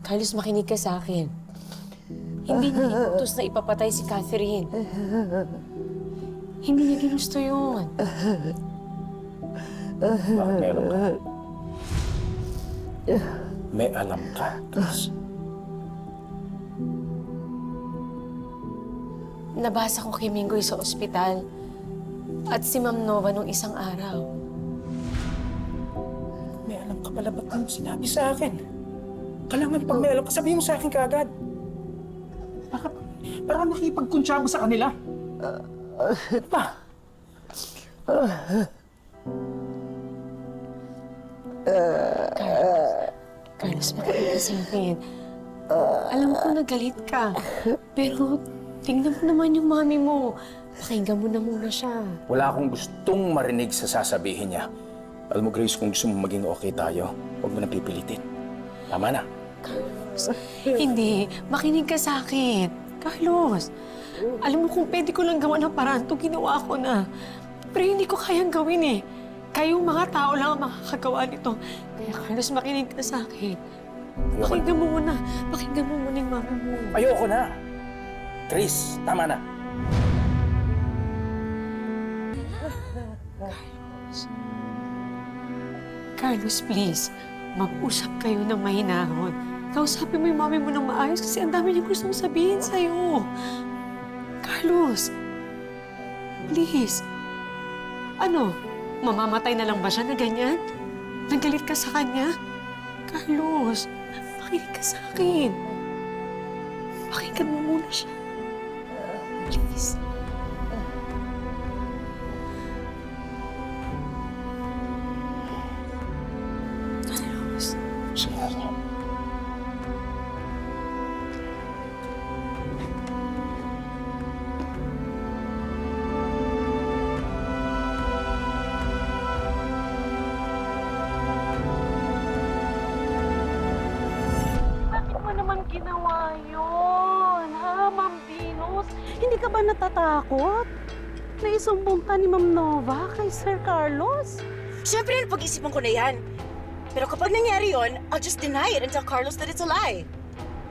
Carlos, makinig ka sa akin. Hindi niya inutos na ipapatay si Catherine. Hindi niya ginusto yun. Bakit may alam ka? May alam ka, Chris. Nabasa ko kay Minggoy sa ospital at si Ma'am Nova nung isang araw. May alam ka pala, ba't mo sinabi sa akin? Kailangan pag may alam ka, sabihin mo sa akin kaagad. Parang nakipagkunsyabo sa kanila. Pa? Carlos, makinig ka sa akin. Alam ko na galit ka, pero tingnan mo naman yung mami mo. Pakinggan mo na muna siya. Wala akong gustong marinig sa sasabihin niya. Alam mo, Grace, kung gusto mo maging okay tayo, huwag mo nang pipilitin. Tama na. Carlos, hindi. Makinig ka sa akin. Carlos, alam mo kung pwede ko lang gawa ng paraan, to ginawa ko na. Pero hindi ko kayang gawin eh. Kayong mga tao lang ang makakagawa nito. Kaya Carlos, makinig ka sa akin. Pakinggan mo muna. Pakinggan mo muna yung mami mo. Ayoko na. Grace, tama na. Carlos, please. Mag-usap kayo ng mahinahon. Kausapin mo yung mami mo ng maayos kasi ang dami niya gustong sabihin sa'yo. Carlos, please. Ano, mamamatay na lang ba siya na ganyan? Nagalit ka sa kanya? Carlos, makinig ka sa akin. Pakinggan mo muna siya. Please. Carlos. Sige. Bakit mo naman ginawa yun, ha, Ma'am Venus? Hindi ka ba natatakot? Naisumbong ka ni Ma'am Nova kay Sir Carlos? Siyempre, pag-isipan ko na yan. Pero kapag nangyari yon, I'll just deny it and tell Carlos that it's a lie.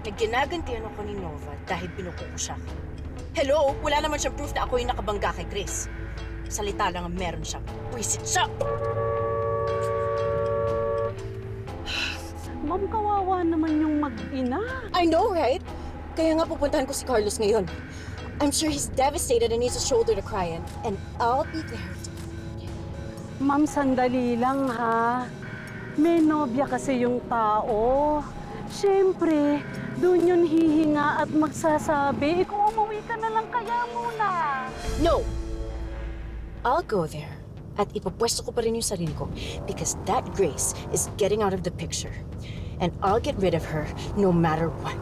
Nagginagantihan ako ni Nova dahil binuko ko siya. Hello, wala naman siyang proof na ako yung nakabangga kay Chris. Salita lang ang meron siya. Wisit siya! Ma'am, kawawa naman yung mag-ina. I know, right? Kaya nga pupuntahan ko si Carlos ngayon. I'm sure he's devastated and needs a shoulder to cry in. And I'll be there. Ma'am, sandali lang, ha? May nobya kasi yung tao. Siyempre, doon yun hihinga at magsasabi, kung umuwi ka na lang kaya muna. No! I'll go there. At ipapwesto ko pa rin yung sarili ko because that Grace is getting out of the picture. And I'll get rid of her no matter what.